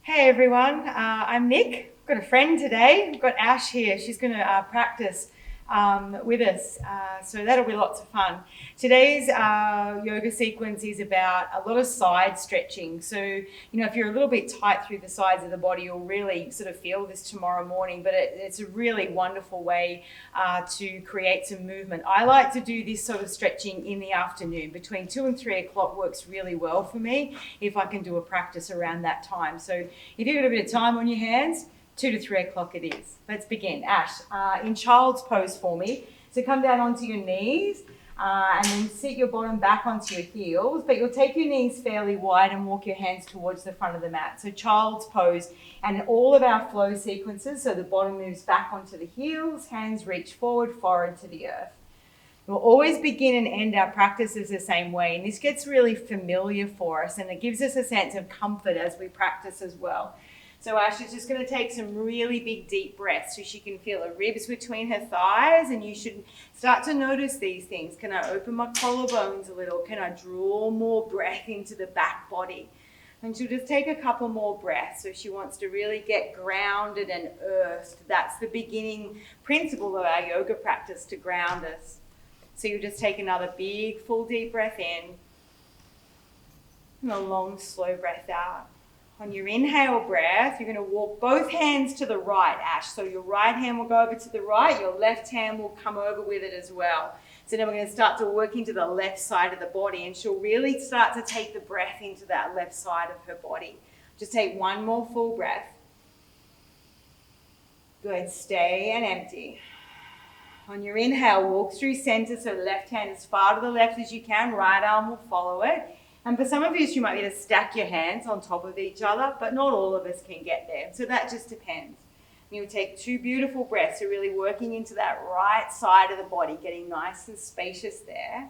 Hey everyone, I'm Nick. I've got a friend today. We've got Ash here. She's going to practice with us, so that'll be lots of fun. Today's yoga sequence is about a lot of side stretching. So, if you're a little bit tight through the sides of the body, you'll really sort of feel this tomorrow morning, but it's a really wonderful way to create some movement. I like to do this sort of stretching in the afternoon. Between 2 and 3 o'clock works really well for me if I can do a practice around that time. So if you've got a bit of time on your hands, 2 to 3 o'clock it is. Let's begin. Ash, in child's pose for me. So come down onto your knees and then sit your bottom back onto your heels, but you'll take your knees fairly wide and walk your hands towards the front of the mat. So child's pose, and all of our flow sequences, so the bottom moves back onto the heels, hands reach forward, forehead to the earth. We'll always begin and end our practices the same way, and this gets really familiar for us, and it gives us a sense of comfort as we practice as well. So Ash is just going to take some really big deep breaths so she can feel the ribs between her thighs, and you should start to notice these things. Can I open my collarbones a little? Can I draw more breath into the back body? And she'll just take a couple more breaths. So she wants to really get grounded and earthed. That's the beginning principle of our yoga practice, to ground us. So you just take another big full deep breath in and a long slow breath out. On your inhale breath, you're going to walk both hands to the right, Ash. So your right hand will go over to the right, your left hand will come over with it as well. So then we're going to start to work into the left side of the body, and she'll really start to take the breath into that left side of her body. Just take one more full breath. Good, stay and empty. On your inhale, walk through center, so left hand as far to the left as you can, right arm will follow it. And for some of you might be able to stack your hands on top of each other, but not all of us can get there. So that just depends. You'll take 2 beautiful breaths, so really working into that right side of the body, getting nice and spacious there.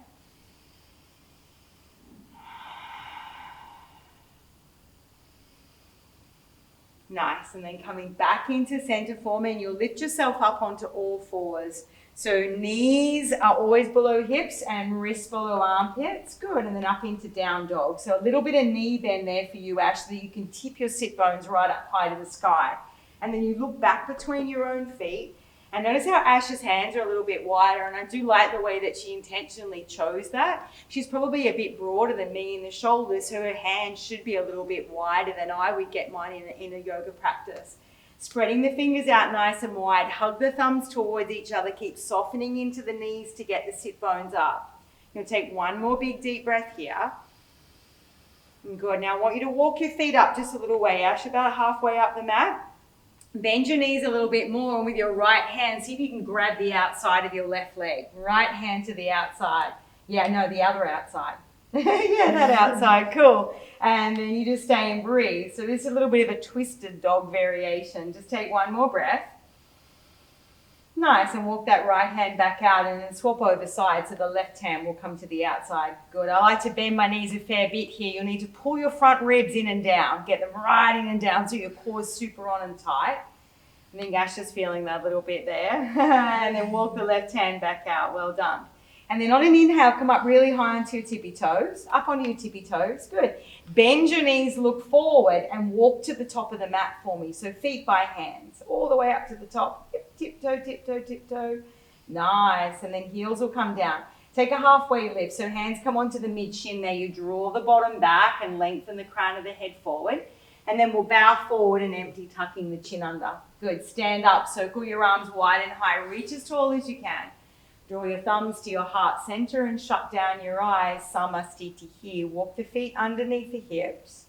Nice, and then coming back into center form, and you'll lift yourself up onto all fours. So knees are always below hips and wrists below armpits. Good, and then up into down dog. So a little bit of knee bend there for you, Ash, so that you can tip your sit bones right up high to the sky. And then you look back between your own feet, and notice how Ash's hands are a little bit wider, and I do like the way that she intentionally chose that. She's probably a bit broader than me in the shoulders, so her hands should be a little bit wider than I would get mine in a yoga practice. Spreading the fingers out nice and wide, hug the thumbs towards each other, keep softening into the knees to get the sit bones up. You'll take one more big deep breath here. Good, now I want you to walk your feet up just a little way, Ash, about halfway up the mat. Bend your knees a little bit more, and with your right hand, see if you can grab the outside of your left leg. Right hand to the outside. Yeah, no, the other outside. Yeah, that outside, cool. And then you just stay and breathe. So this is a little bit of a twisted dog variation. Just take one more breath. Nice, and walk that right hand back out and then swap over sides so the left hand will come to the outside. Good, I like to bend my knees a fair bit here. You'll need to pull your front ribs in and down. Get them right in and down so your core's super on and tight. I think Ash is feeling that little bit there. And then walk the left hand back out. Well done. And then on an inhale, come up really high onto your tippy toes. Up onto your tippy toes. Good. Bend your knees, look forward, and walk to the top of the mat for me. So feet by hands, all the way up to the top. Tiptoe, tiptoe, tiptoe. Nice. And then heels will come down. Take a halfway lift. So hands come onto the mid-shin there. You draw the bottom back and lengthen the crown of the head forward. And then we'll bow forward and empty, tucking the chin under. Good. Stand up. Circle your arms wide and high. Reach as tall as you can. Draw your thumbs to your heart center and shut down your eyes. Samastiti here. Walk the feet underneath the hips.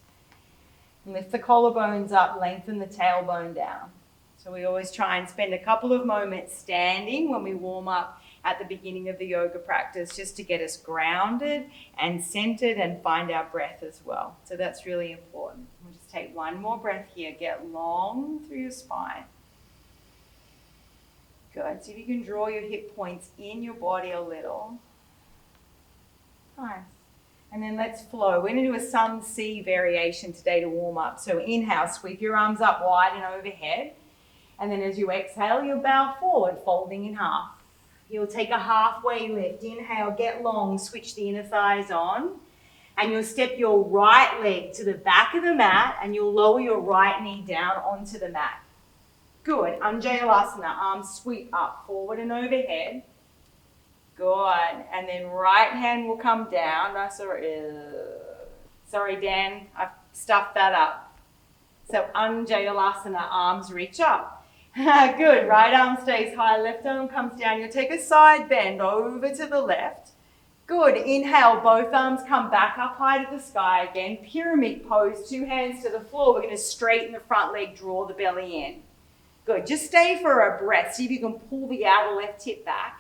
Lift the collarbones up. Lengthen the tailbone down. So we always try and spend a couple of moments standing when we warm up at the beginning of the yoga practice, just to get us grounded and centered and find our breath as well. So that's really important. We'll just take one more breath here. Get long through your spine. Good. See if you can draw your hip points in your body a little. Nice. And then let's flow. We're going to do a sun C variation today to warm up. So inhale, sweep your arms up wide and overhead. And then as you exhale, you'll bow forward, folding in half. You'll take a halfway lift. Inhale, get long, switch the inner thighs on. And you'll step your right leg to the back of the mat and you'll lower your right knee down onto the mat. Good. Untitled, arms sweep up, forward and overhead. Good. And then right hand will come down. No, sorry, Dan, I've stuffed that up. So Untitled, arms reach up. Good. Right arm stays high, left arm comes down. You'll take a side bend over to the left. Good. Inhale, both arms come back up high to the sky again. Pyramid pose, 2 hands to the floor. We're going to straighten the front leg, draw the belly in. Good. Just stay for a breath. See if you can pull the outer left hip back.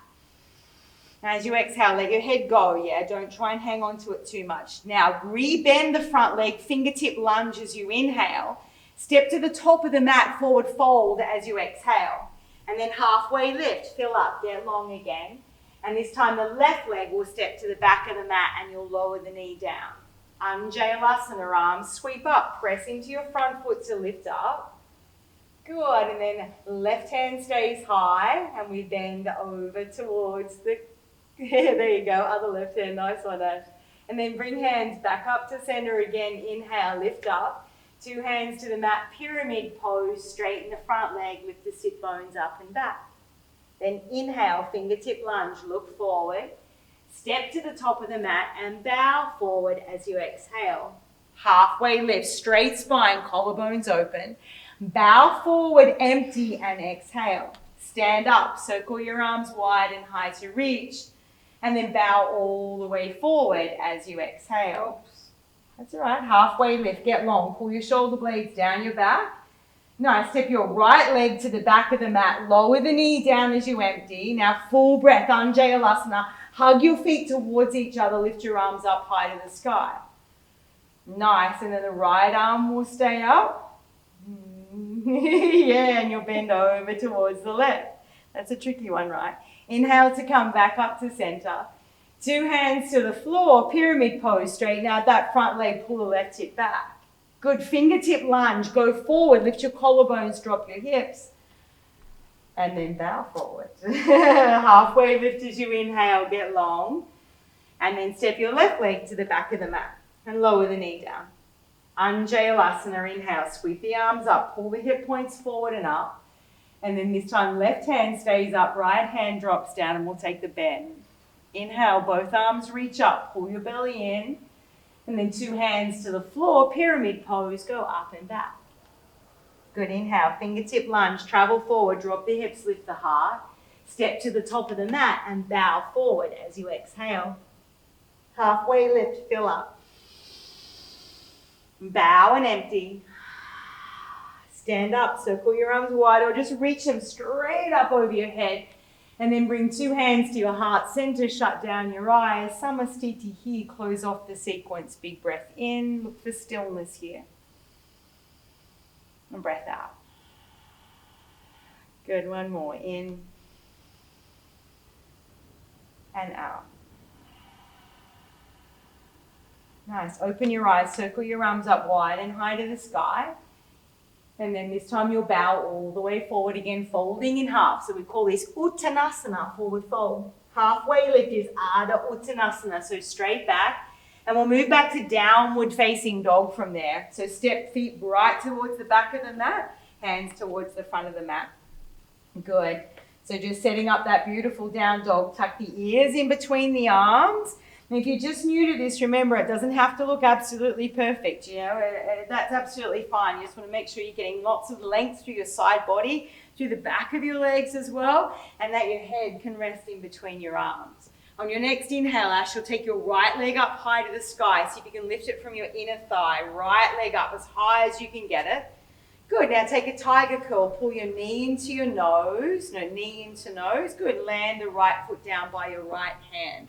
As you exhale, let your head go, yeah? Don't try and hang on to it too much. Now, re-bend the front leg, fingertip lunge as you inhale. Step to the top of the mat, forward fold as you exhale. And then halfway lift, fill up, get long again. And this time the left leg will step to the back of the mat and you'll lower the knee down. Untitled, arms sweep up, press into your front foot to lift up. Good, and then left hand stays high and we bend over towards the, there you go, other left hand, nice one Ash. And then bring hands back up to center again, inhale, lift up. 2 hands to the mat, pyramid pose, straighten the front leg, lift the sit bones up and back. Then inhale, fingertip lunge, look forward. Step to the top of the mat and bow forward as you exhale. Halfway lift, straight spine, collarbones open. Bow forward, empty, and exhale. Stand up, circle your arms wide and high to reach. And then bow all the way forward as you exhale. That's all right. Halfway lift, get long. Pull your shoulder blades down your back. Nice. Step your right leg to the back of the mat. Lower the knee down as you empty. Now full breath, Untitled. Hug your feet towards each other. Lift your arms up high to the sky. Nice. And then the right arm will stay up. Yeah, and you'll bend over towards the left. That's a tricky one, right? Inhale to come back up to center. 2 hands to the floor, pyramid pose. Straighten out that front leg, pull the left hip back. Good. Fingertip lunge, go forward, lift your collarbones, drop your hips. And then bow forward. Halfway lift as you inhale, get long. And then step your left leg to the back of the mat and lower the knee down. Untitled, inhale, sweep the arms up, pull the hip points forward and up. And then this time left hand stays up, right hand drops down and we'll take the bend. Inhale, both arms reach up, pull your belly in. And then 2 hands to the floor, pyramid pose, go up and back. Good. Inhale, fingertip lunge, travel forward, drop the hips, lift the heart. Step to the top of the mat and bow forward as you exhale. Halfway lift, fill up. Bow and empty. Stand up, circle your arms wide or just reach them straight up over your head. And then bring 2 hands to your heart center, shut down your eyes. Samastiti here, close off the sequence. Big breath in, look for stillness here. And breath out. Good, one more, in and out. Nice, open your eyes, circle your arms up wide and high to the sky. And then this time you'll bow all the way forward again, folding in half. So we call this Uttanasana, forward fold. Halfway lift is Ardha Uttanasana, so straight back. And we'll move back to downward facing dog from there. So step feet right towards the back of the mat, hands towards the front of the mat. Good. So just setting up that beautiful down dog. Tuck the ears in between the arms. And if you're just new to this, remember it doesn't have to look absolutely perfect, you know, that's absolutely fine. You just want to make sure you're getting lots of length through your side body, through the back of your legs as well, and that your head can rest in between your arms. On your next inhale, Ash, you'll take your right leg up high to the sky. See if you can lift it from your inner thigh. Right leg up as high as you can get it. Good. Now take a tiger curl. Pull your knee into your nose. No, knee into nose. Good. Land the right foot down by your right hand.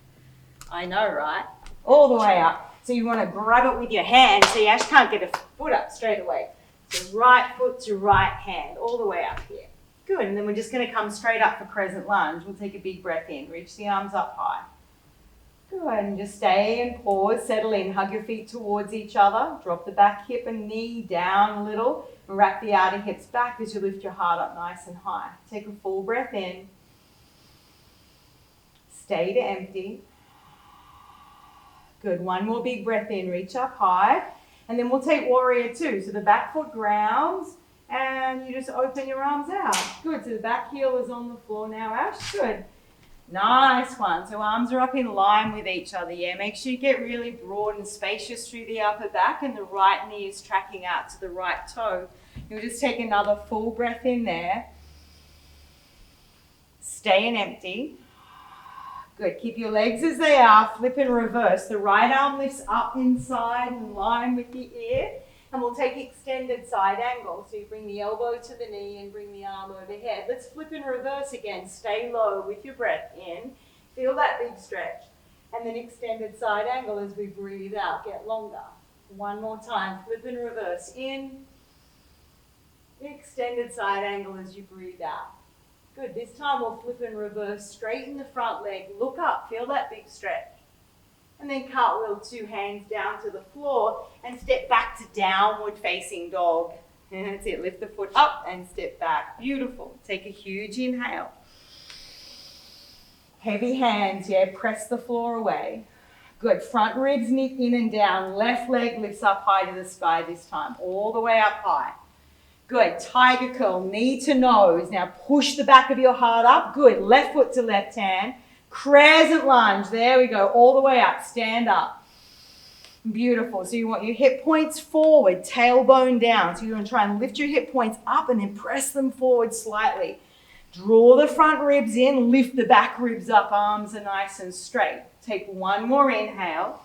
I know, right? All the way up. So you want to grab it with your hand. See, Ash can't get a foot up straight away. So right foot to right hand, all the way up here. Good. And then we're just going to come straight up for Crescent Lunge. We'll take a big breath in. Reach the arms up high. Good. And just stay and pause. Settle in. Hug your feet towards each other. Drop the back hip and knee down a little. And wrap the outer hips back as you lift your heart up nice and high. Take a full breath in. Stay to empty. Good, one more big breath in, reach up high. And then we'll take warrior two. So the back foot grounds and you just open your arms out. Good, so the back heel is on the floor now, Ash. Good. Nice one. So arms are up in line with each other, yeah. Make sure you get really broad and spacious through the upper back and the right knee is tracking out to the right toe. You'll just take another full breath in there. Stay and empty. Good. Keep your legs as they are. Flip and reverse. The right arm lifts up inside in line with the ear. And we'll take extended side angle. So you bring the elbow to the knee and bring the arm overhead. Let's flip and reverse again. Stay low with your breath in. Feel that big stretch. And then extended side angle as we breathe out. Get longer. One more time. Flip and reverse in. Extended side angle as you breathe out. Good. This time we'll flip and reverse. Straighten the front leg. Look up. Feel that big stretch. And then cartwheel, two hands down to the floor and step back to downward facing dog. And that's it. Lift the foot up and step back. Beautiful. Take a huge inhale. Heavy hands, yeah. Press the floor away. Good. Front ribs knit in and down. Left leg lifts up high to the sky this time. All the way up high. Good. Tiger curl, knee to nose. Now push the back of your heart up. Good. Left foot to left hand. Crescent lunge. There we go. All the way up. Stand up. Beautiful. So you want your hip points forward, tailbone down. So you're going to try and lift your hip points up and then press them forward slightly. Draw the front ribs in. Lift the back ribs up. Arms are nice and straight. Take one more inhale.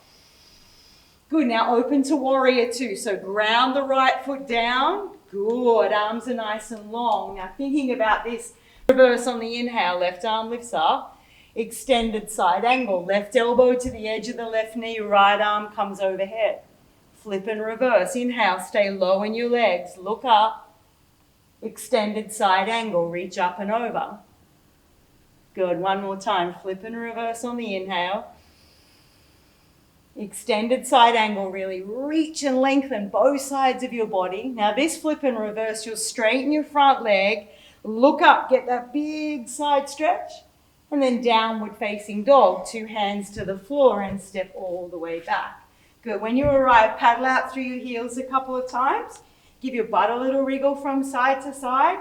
Good. Now open to warrior two. So ground the right foot down. Good. Arms are nice and long. Now thinking about this, reverse on the inhale. Left arm lifts up. Extended side angle. Left elbow to the edge of the left knee. Right arm comes overhead. Flip and reverse. Inhale. Stay low in your legs. Look up. Extended side angle. Reach up and over. Good. One more time. Flip and reverse on the inhale. Extended side angle. Really reach and lengthen both sides of your body. Now this flip and reverse, you'll straighten your front leg. Look up. Get that big side stretch. And then downward facing dog, two hands to the floor and step all the way back. Good. When you arrive, paddle out through your heels a couple of times. Give your butt a little wriggle from side to side.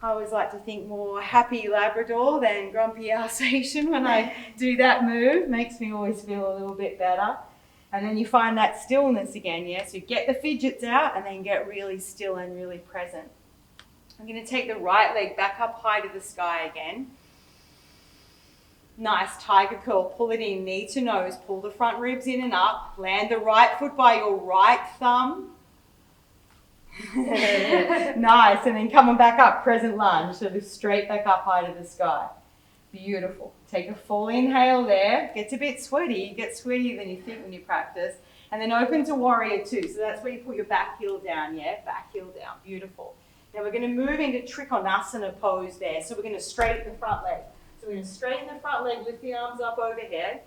I always like to think more happy Labrador than grumpy Alsatian when I do that move. Makes me always feel a little bit better. And then you find that stillness again, yeah? So get the fidgets out and then get really still and really present. I'm going to take the right leg back up high to the sky again. Nice, tiger curl, pull it in, knee to nose, pull the front ribs in and up, land the right foot by your right thumb. Nice, and then coming back up, crescent lunge, so straight back up high to the sky. Beautiful. Take a full inhale there, gets a bit sweaty, you get sweatier than you think when you practice, and then open to warrior two, so that's where you put your back heel down, yeah, back heel down, beautiful. Now we're going to move into Trikonasana pose there, so we're going to straighten the front leg. So we're going to straighten the front leg, lift the arms up overhead,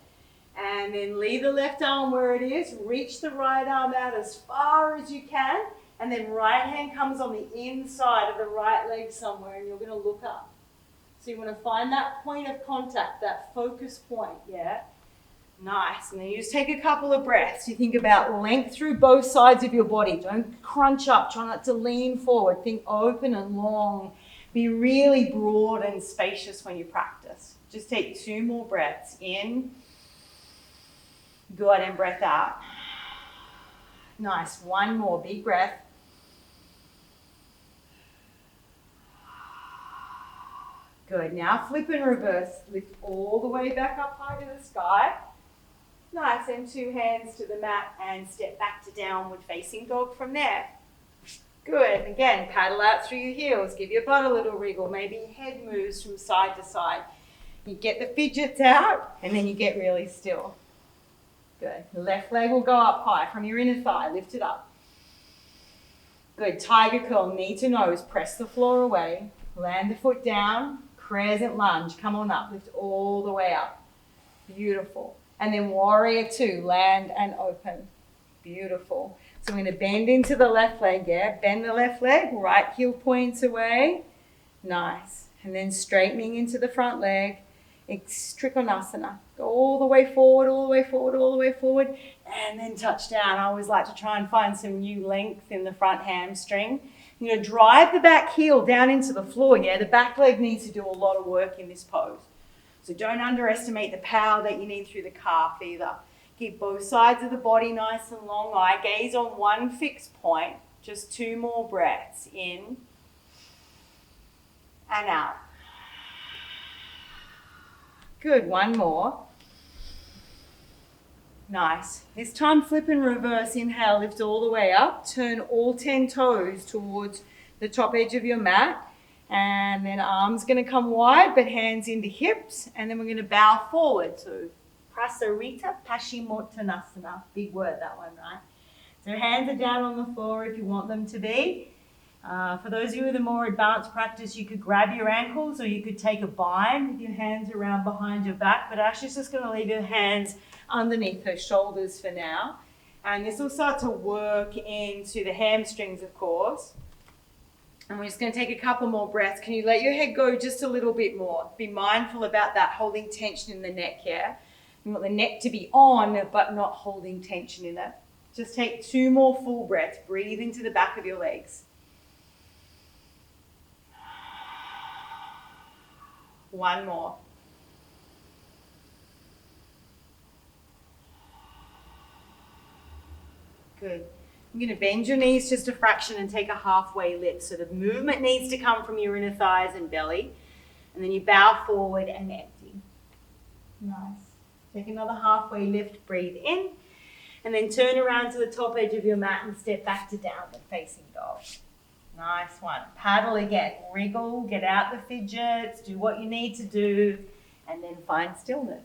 and then leave the left arm where it is, reach the right arm out as far as you can, and then right hand comes on the inside of the right leg somewhere, and you're going to look up. So you want to find that point of contact, that focus point, yeah? Nice. And then you just take a couple of breaths. You think about length through both sides of your body. Don't crunch up. Try not to lean forward. Think open and long. Be really broad and spacious when you practice. Just take two more breaths in. Good, and breath out. Nice. One more big breath. Good. Now flip and reverse. Lift all the way back up high to the sky. Nice. And two hands to the mat and step back to downward facing dog from there. Good. Again, paddle out through your heels. Give your butt a little wriggle. Maybe head moves from side to side. You get the fidgets out and then you get really still. Good. The left leg will go up high from your inner thigh. Lift it up. Good. Tiger curl, knee to nose. Press the floor away. Land the foot down. Crescent lunge. Come on up. Lift all the way up. Beautiful. And then warrior two. Land and open. Beautiful. So I'm going to bend into the left leg, yeah? Bend the left leg, right heel points away. Nice. And then straightening into the front leg. Trikonasana. Go all the way forward, all the way forward, all the way forward, and then touch down. I always like to try and find some new length in the front hamstring. You're going to drive the back heel down into the floor, yeah? The back leg needs to do a lot of work in this pose. So don't underestimate the power that you need through the calf either. Keep both sides of the body nice and long. Eye gaze on one fixed point. Just 2 more breaths. In and out. Good, 1 more. Nice. This time flip and reverse. Inhale, lift all the way up. Turn all 10 toes towards the top edge of your mat. And then arms going to come wide, but hands into hips. And then we're going to bow forward. So Prasarita Paschimottanasana. Big word, that one, right? So hands are down on the floor if you want them to be. For those of you with a more advanced practice, you could grab your ankles or you could take a bind with your hands around behind your back. But Ashley's just going to leave her hands underneath her shoulders for now. And this will start to work into the hamstrings, of course. And we're just going to take a couple more breaths. Can you let your head go just a little bit more? Be mindful about that holding tension in the neck here. You want the neck to be on, but not holding tension in it. Just take 2 more full breaths. Breathe into the back of your legs. 1 more. Good. I'm going to bend your knees just a fraction and take a halfway lift. So the movement needs to come from your inner thighs and belly. And then you bow forward and empty. Nice. Take another halfway lift. Breathe in. And then turn around to the top edge of your mat and step back to downward facing dog. Nice one. Paddle again. Wriggle, get out the fidgets, do what you need to do, and then find stillness.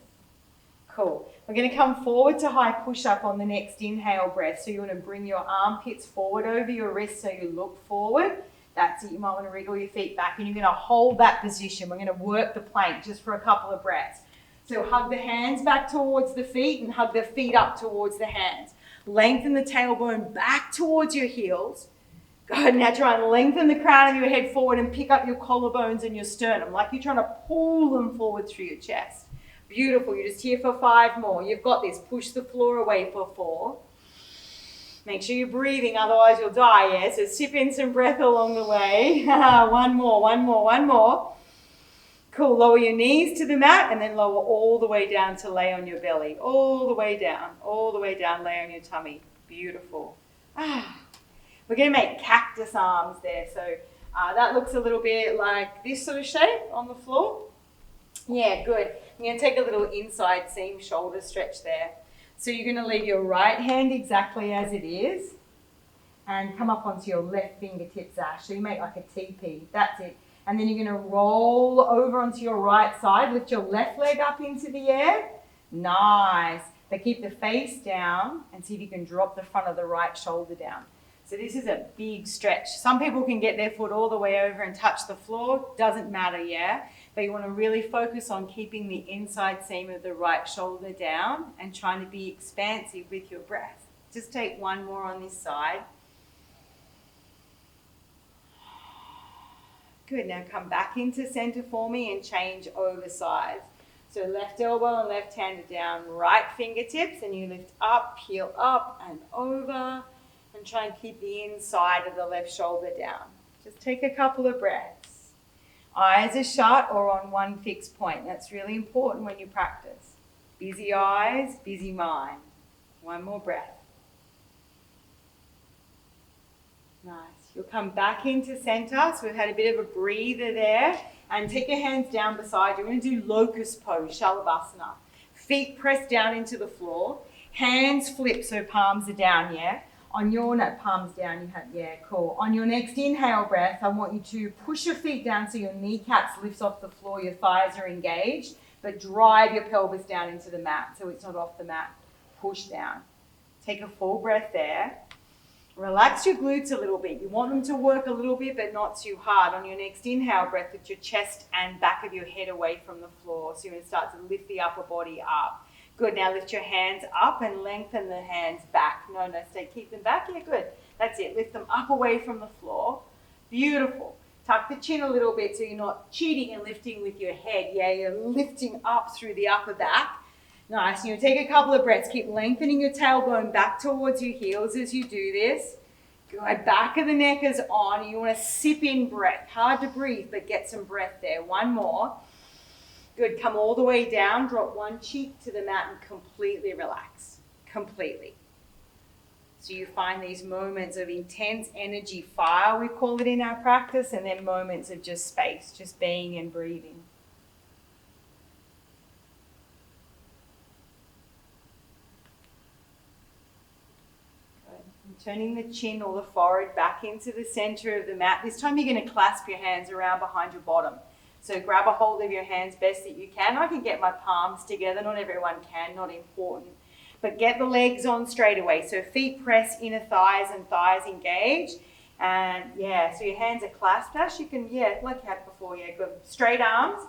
Cool. We're going to come forward to high push-up on the next inhale breath. So you want to bring your armpits forward over your wrists so you look forward. That's it. You might want to wriggle your feet back, and you're going to hold that position. We're going to work the plank just for a couple of breaths. So hug the hands back towards the feet and hug the feet up towards the hands. Lengthen the tailbone back towards your heels. Good. Now try and lengthen the crown of your head forward and pick up your collarbones and your sternum like you're trying to pull them forward through your chest. Beautiful. You're just here for 5 more. You've got this. Push the floor away for 4. Make sure you're breathing, otherwise you'll die, yeah? So sip in some breath along the way. 1 more, 1 more, 1 more. Cool. Lower your knees to the mat and then lower all the way down to lay on your belly. All the way down, lay on your tummy. Beautiful. We're going to make cactus arms there. So that looks a little bit like this sort of shape on the floor. Yeah, good. I'm going to take a little inside seam shoulder stretch there. So you're going to leave your right hand exactly as it is and come up onto your left fingertips, Ash. So you make like a teepee. That's it. And then you're going to roll over onto your right side. Lift your left leg up into the air. Nice. But keep the face down and see if you can drop the front of the right shoulder down. So this is a big stretch. Some people can get their foot all the way over and touch the floor. Doesn't matter, yeah? But you want to really focus on keeping the inside seam of the right shoulder down and trying to be expansive with your breath. Just take 1 more on this side. Good. Now come back into center for me and change over sides. So left elbow and left hand are down, right fingertips, and you lift up, heel up and over. And try and keep the inside of the left shoulder down. Just take a couple of breaths. Eyes are shut or on one fixed point. That's really important when you practice. Busy eyes, busy mind. 1 more breath. Nice. You'll come back into center. So we've had a bit of a breather there. And take your hands down beside you. We're going to do Locust Pose, Shalabhasana. Feet pressed down into the floor. Hands flip so palms are down, yeah? On your palms down, you have, yeah, cool. On your next inhale breath, I want you to push your feet down so your kneecaps lift off the floor, your thighs are engaged, but drive your pelvis down into the mat so it's not off the mat. Push down. Take a full breath there. Relax your glutes a little bit. You want them to work a little bit, but not too hard. On your next inhale breath, lift your chest and back of your head away from the floor. So you're going to start to lift the upper body up. Good. Now lift your hands up and lengthen the hands back. No, stay. Keep them back. Yeah, good. That's it. Lift them up away from the floor. Beautiful. Tuck the chin a little bit so you're not cheating and lifting with your head. Yeah, you're lifting up through the upper back. Nice. You take a couple of breaths. Keep lengthening your tailbone back towards your heels as you do this. Good. Back of the neck is on. You want to sip in breath. Hard to breathe, but get some breath there. One more. Good. Come all the way down. Drop one cheek to the mat and completely relax. Completely. So you find these moments of intense energy fire, we call it in our practice, and then moments of just space, just being and breathing. Turning the chin or the forehead back into the center of the mat. This time you're going to clasp your hands around behind your bottom. So grab a hold of your hands best that you can. I can get my palms together. Not everyone can, not important. But get the legs on straight away. So feet press, inner thighs and thighs engage. And yeah, so your hands are clasped. Ash, you can, like you had before, good. Straight arms.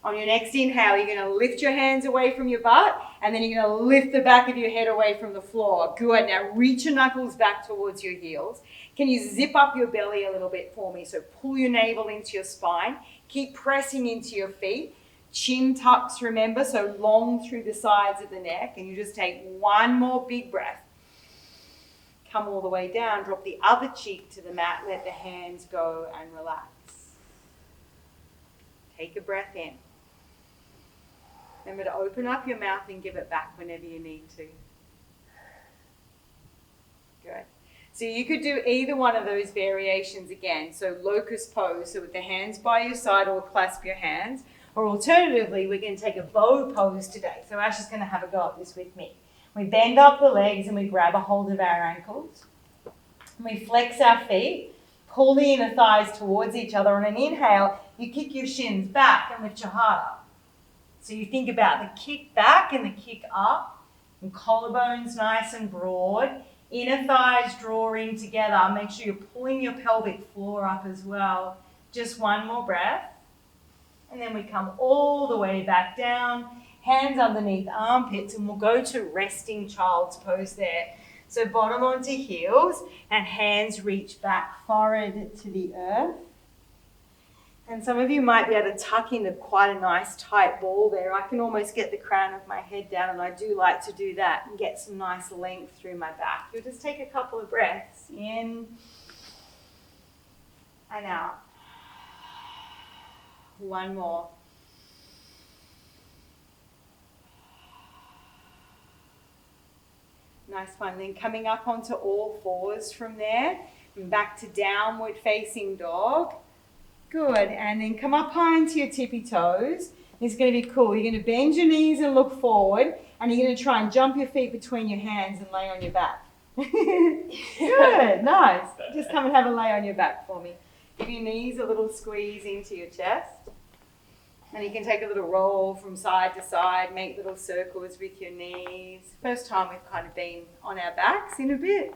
On your next inhale, you're going to lift your hands away from your butt, and then you're going to lift the back of your head away from the floor. Good. Now reach your knuckles back towards your heels. Can you zip up your belly a little bit for me? So pull your navel into your spine. Keep pressing into your feet. Chin tucks, remember, so long through the sides of the neck. And you just take one more big breath. Come all the way down. Drop the other cheek to the mat. Let the hands go and relax. Take a breath in. Remember to open up your mouth and give it back whenever you need to. Good. So you could do either one of those variations again. So locust pose, so with the hands by your side or clasp your hands. Or alternatively, we're going to take a bow pose today. So Ash is going to have a go at this with me. We bend up the legs and we grab a hold of our ankles. And we flex our feet, pull the inner thighs towards each other. On an inhale, you kick your shins back and lift your heart up. So you think about the kick back and the kick up, and collarbones nice and broad. Inner thighs draw in together. Make sure you're pulling your pelvic floor up as well. Just one more breath. And then we come all the way back down, hands underneath armpits, and we'll go to resting child's pose there. So bottom onto heels and hands reach back, forehead to the earth. And some of you might be able to tuck into quite a nice tight ball there. I can almost get the crown of my head down, and I do like to do that and get some nice length through my back. You'll just take a couple of breaths in and out. One more. Nice one. Then coming up onto all fours from there, and back to downward facing dog. Good. And then come up high into your tippy toes. It's going to be cool. You're going to bend your knees and look forward, and you're going to try and jump your feet between your hands and lay on your back. Good. Nice. Just come and have a lay on your back for me. Give your knees a little squeeze into your chest. And you can take a little roll from side to side, make little circles with your knees. First time we've kind of been on our backs in a bit.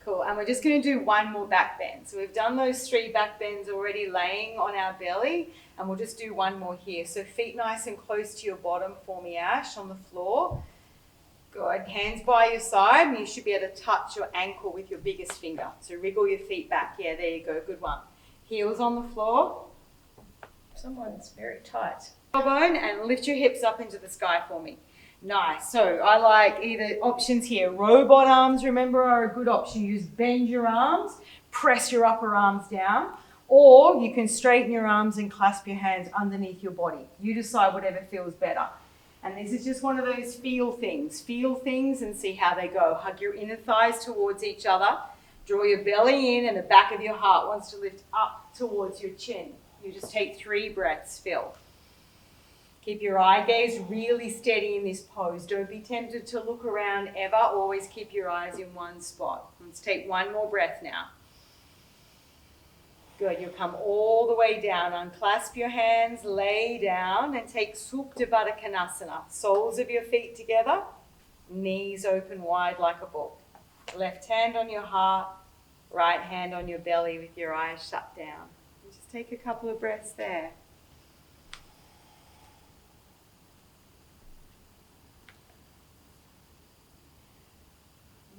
Cool, and we're just going to do one more back bend. So we've done those 3 back bends already laying on our belly, and we'll just do one more here. So feet nice and close to your bottom for me, Ash, on the floor. Good, hands by your side, and you should be able to touch your ankle with your biggest finger. So wriggle your feet back. Yeah, there you go, good one. Heels on the floor. Someone's very tight. Tailbone, and lift your hips up into the sky for me. Nice. So I like either options here. Robot arms, remember, are a good option. You just bend your arms, press your upper arms down, or you can straighten your arms and clasp your hands underneath your body. You decide whatever feels better. And this is just one of those feel things. Feel things and see how they go. Hug your inner thighs towards each other. Draw your belly in, and the back of your heart wants to lift up towards your chin. You just take 3 breaths, fill. Keep your eye gaze really steady in this pose. Don't be tempted to look around ever. Always keep your eyes in one spot. Let's take one more breath now. Good. You'll come all the way down. Unclasp your hands, lay down, and take Supta Baddha Konasana. Soles of your feet together, knees open wide like a book. Left hand on your heart, right hand on your belly with your eyes shut down. Just take a couple of breaths there.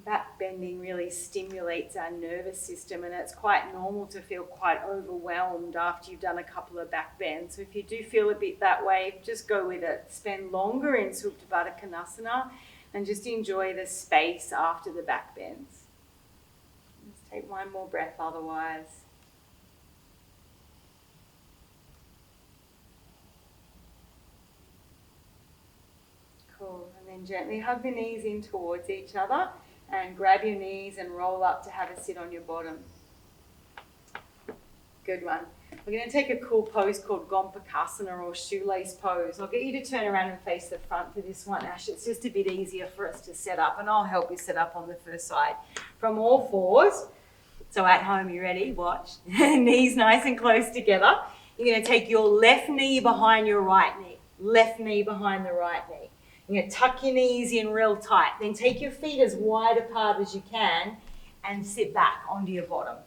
Back bend. bending really stimulates our nervous system, and it's quite normal to feel quite overwhelmed after you've done a couple of back bends. So if you do feel a bit that way, just go with it. Spend longer in Supta Baddha Konasana and just enjoy the space after the back bends. Let's take one more breath otherwise. Cool. And then gently hug the knees in towards each other and grab your knees and roll up to have a sit on your bottom. Good one. We're going to take a cool pose called Gompakasana or shoelace pose. I'll get you to turn around and face the front for this one, Ash. It's just a bit easier for us to set up, and I'll help you set up on the first side. From all fours, so at home, you ready? Watch. Knees nice and close together. You're going to take your left knee behind your right knee. Left knee behind the right knee. You're going to tuck your knees in real tight. Then take your feet as wide apart as you can and sit back onto your bottom.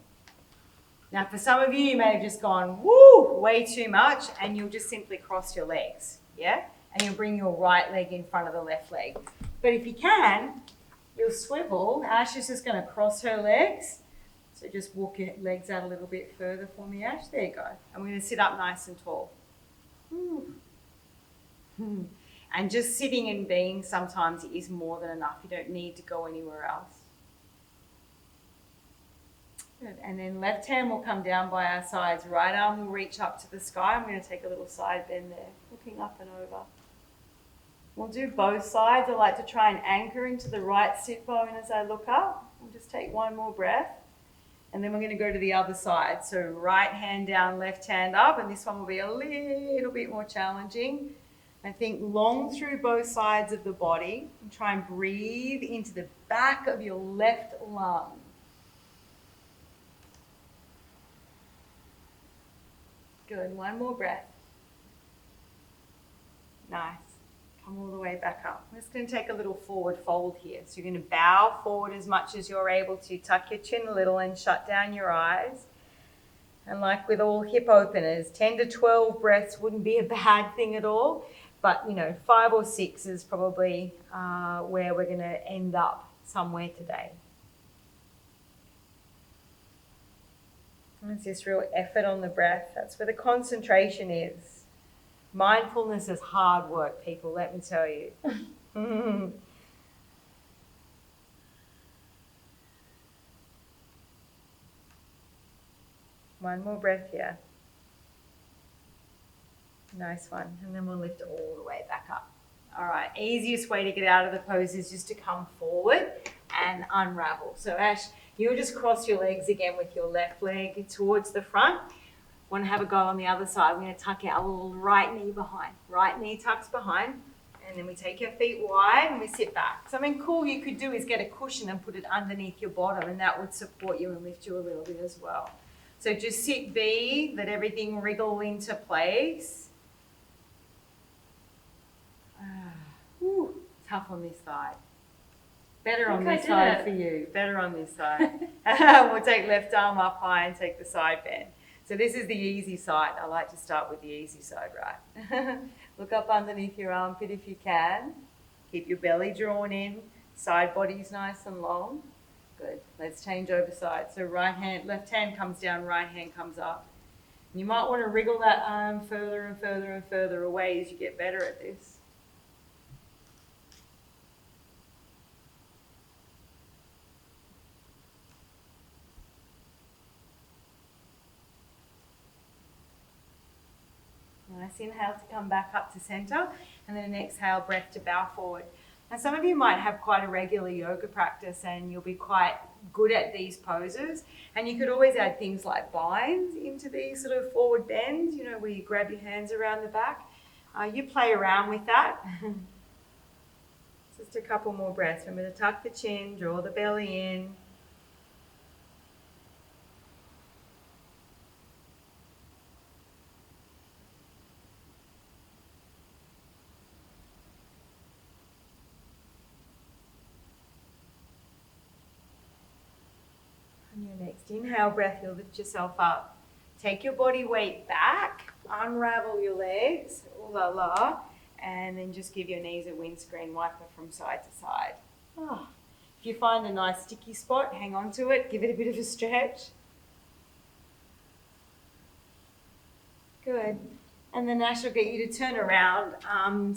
Now, for some of you, you may have just gone, woo, way too much, and you'll just simply cross your legs, yeah? And you'll bring your right leg in front of the left leg. But if you can, you'll swivel. Ash is just going to cross her legs. So just walk your legs out a little bit further for me, Ash. There you go. And we're going to sit up nice and tall. And just sitting and being sometimes is more than enough. You don't need to go anywhere else. Good. And then left hand will come down by our sides. Right arm will reach up to the sky. I'm going to take a little side bend there, looking up and over. We'll do both sides. I like to try and anchor into the right sit bone as I look up. We'll just take one more breath. And then we're going to go to the other side. So right hand down, left hand up. And this one will be a little bit more challenging. I think long through both sides of the body. And try and breathe into the back of your left lung. Good. One more breath. Nice. Come all the way back up. We're just going to take a little forward fold here. So you're going to bow forward as much as you're able to. Tuck your chin a little and shut down your eyes. And like with all hip openers, 10 to 12 breaths wouldn't be a bad thing at all. But, 5 or 6 is probably where we're going to end up somewhere today. And it's this real effort on the breath. That's where the concentration is. Mindfulness is hard work, people, let me tell you. One more breath here. Nice one. And then we'll lift all the way back up. All right, easiest way to get out of the pose is just to come forward and unravel. So Ash, you'll just cross your legs again with your left leg towards the front. Want to have a go on the other side. We're going to tuck our little right knee behind. Right knee tucks behind. And then we take your feet wide and we sit back. Something cool you could do is get a cushion and put it underneath your bottom, and that would support you and lift you a little bit as well. So just sit B, let everything wriggle into place. Tough on this side. Better on this side for you. Better on this side. We'll take left arm up high and take the side bend. So this is the easy side. I like to start with the easy side, right? Look up underneath your armpit if you can. Keep your belly drawn in. Side body's nice and long. Good. Let's change over sides. So left hand comes down, right hand comes up. And you might want to wriggle that arm further and further and further away as you get better at this. Nice inhale to come back up to center, and then an exhale breath to bow forward. And some of you might have quite a regular yoga practice and you'll be quite good at these poses. And you could always add things like binds into these sort of forward bends, where you grab your hands around the back. You play around with that. Just a couple more breaths. Remember to tuck the chin, draw the belly in. On your next inhale breath, you'll lift yourself up. Take your body weight back, unravel your legs, ooh la la, and then just give your knees a windscreen wiper from side to side. Oh. If you find a nice sticky spot, hang on to it, give it a bit of a stretch. Good. And then Ash will get you to turn around.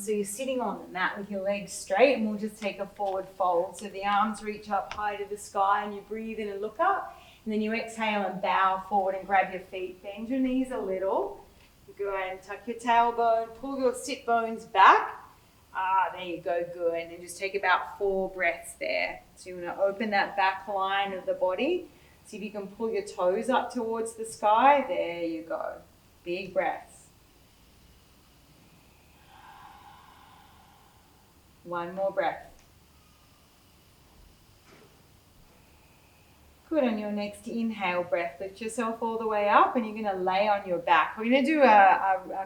So you're sitting on the mat with your legs straight, and we'll just take a forward fold. So the arms reach up high to the sky, and you breathe in and look up. And then you exhale and bow forward and grab your feet. Bend your knees a little. You go ahead and tuck your tailbone, pull your sit bones back. There you go, good. And just take about 4 breaths there. So you want to open that back line of the body. See if you can pull your toes up towards the sky. There you go. Big breaths. One more breath. Good. On your next inhale breath, lift yourself all the way up, and you're going to lay on your back. We're going to do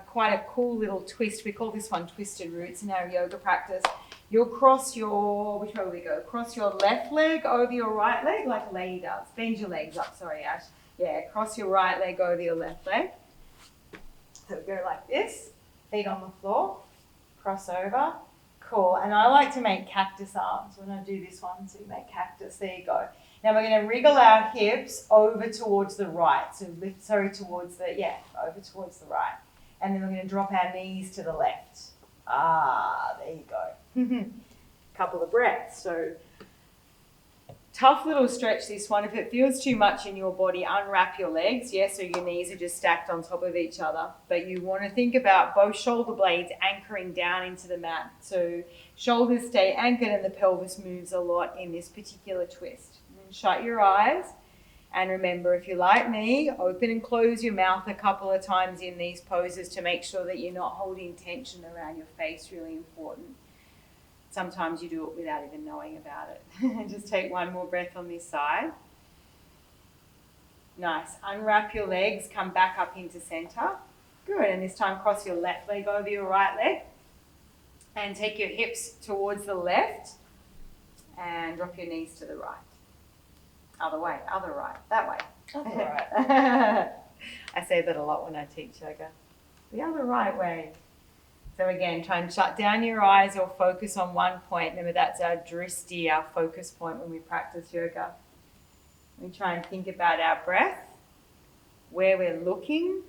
quite a cool little twist. We call this one twisted roots in our yoga practice. You'll cross your, which way will we go? Cross your left leg over your right leg like Lady does. Bend your legs up, sorry Ash. Yeah, cross your right leg over your left leg. So we go like this, feet on the floor, cross over. Cool. And I like to make cactus arms when I do this one. So you make cactus. There you go. Now we're going to wriggle our hips over towards the right. So lift, over towards the right. And then we're going to drop our knees to the left. There you go. Couple of breaths. So tough little stretch this one. If it feels too much in your body, unwrap your legs. Yeah, so your knees are just stacked on top of each other. But you want to think about both shoulder blades anchoring down into the mat. So shoulders stay anchored and the pelvis moves a lot in this particular twist. And then shut your eyes. And remember, if you're like me, open and close your mouth a couple of times in these poses to make sure that you're not holding tension around your face. Really important. Sometimes you do it without even knowing about it. Just take one more breath on this side. Nice. Unwrap your legs, come back up into center. Good. And this time cross your left leg over your right leg. And take your hips towards the left. And drop your knees to the right. Other way, other right, that way. Other right. I say that a lot when I teach yoga. The other right way. So again, try and shut down your eyes or focus on one point. Remember, that's our drishti, our focus point when we practice yoga. We try and think about our breath, where we're looking,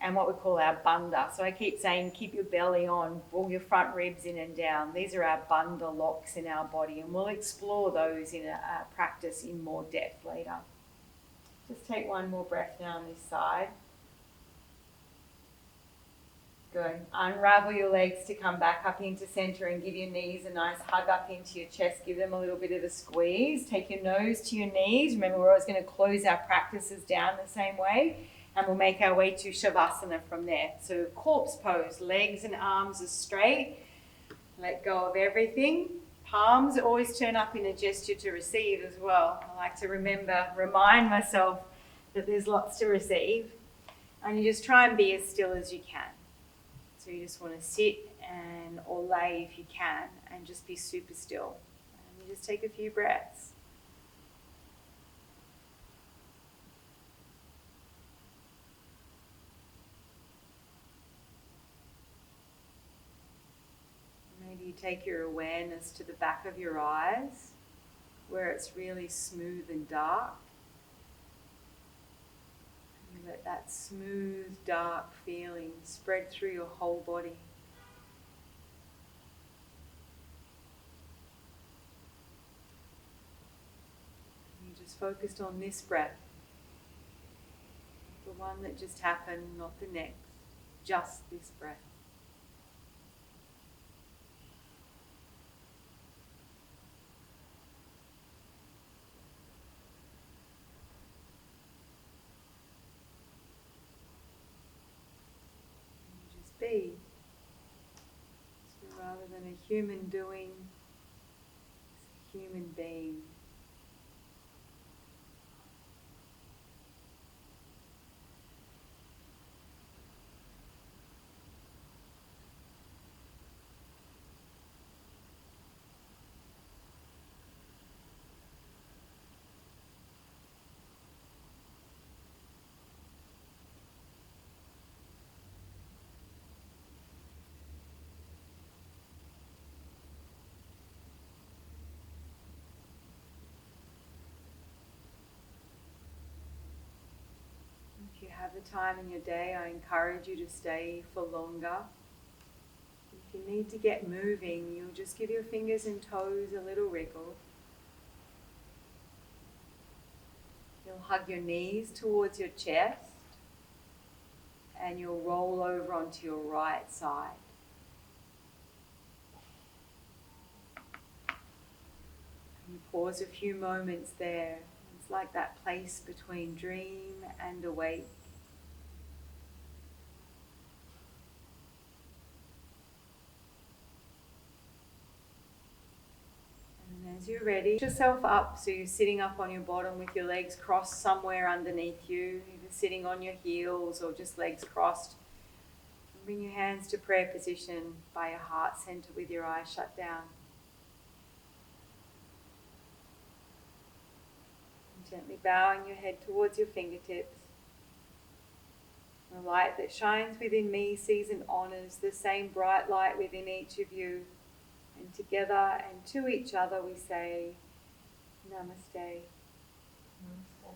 and what we call our bandha. So I keep saying, keep your belly on, pull your front ribs in and down. These are our bandha locks in our body, and we'll explore those in a practice in more depth later. Just take one more breath now on this side. Good. Unravel your legs to come back up into center and give your knees a nice hug up into your chest. Give them a little bit of a squeeze. Take your nose to your knees. Remember, we're always going to close our practices down the same way. And we'll make our way to Shavasana from there. So corpse pose, legs and arms are straight. Let go of everything. Palms always turn up in a gesture to receive as well. I like to remind myself that there's lots to receive. And you just try and be as still as you can. So you just want to sit or lay if you can and just be super still. And you just take a few breaths. Maybe you take your awareness to the back of your eyes where it's really smooth and dark. Let that smooth, dark feeling spread through your whole body. You just focused on this breath, the one that just happened, not the next, just this breath. Be. So rather than a human doing, it's a human being. time in your day, I encourage you to stay for longer. If you need to get moving, you'll just give your fingers and toes a little wriggle. You'll hug your knees towards your chest and you'll roll over onto your right side. You pause a few moments there. It's like that place between dream and awake. And as you're ready, lift yourself up so you're sitting up on your bottom with your legs crossed somewhere underneath you, either sitting on your heels or just legs crossed. And bring your hands to prayer position by your heart center with your eyes shut down. Gently bowing your head towards your fingertips. The light that shines within me sees and honors the same bright light within each of you. And together and to each other we say, Namaste. Namaste.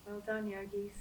Well done, yogis.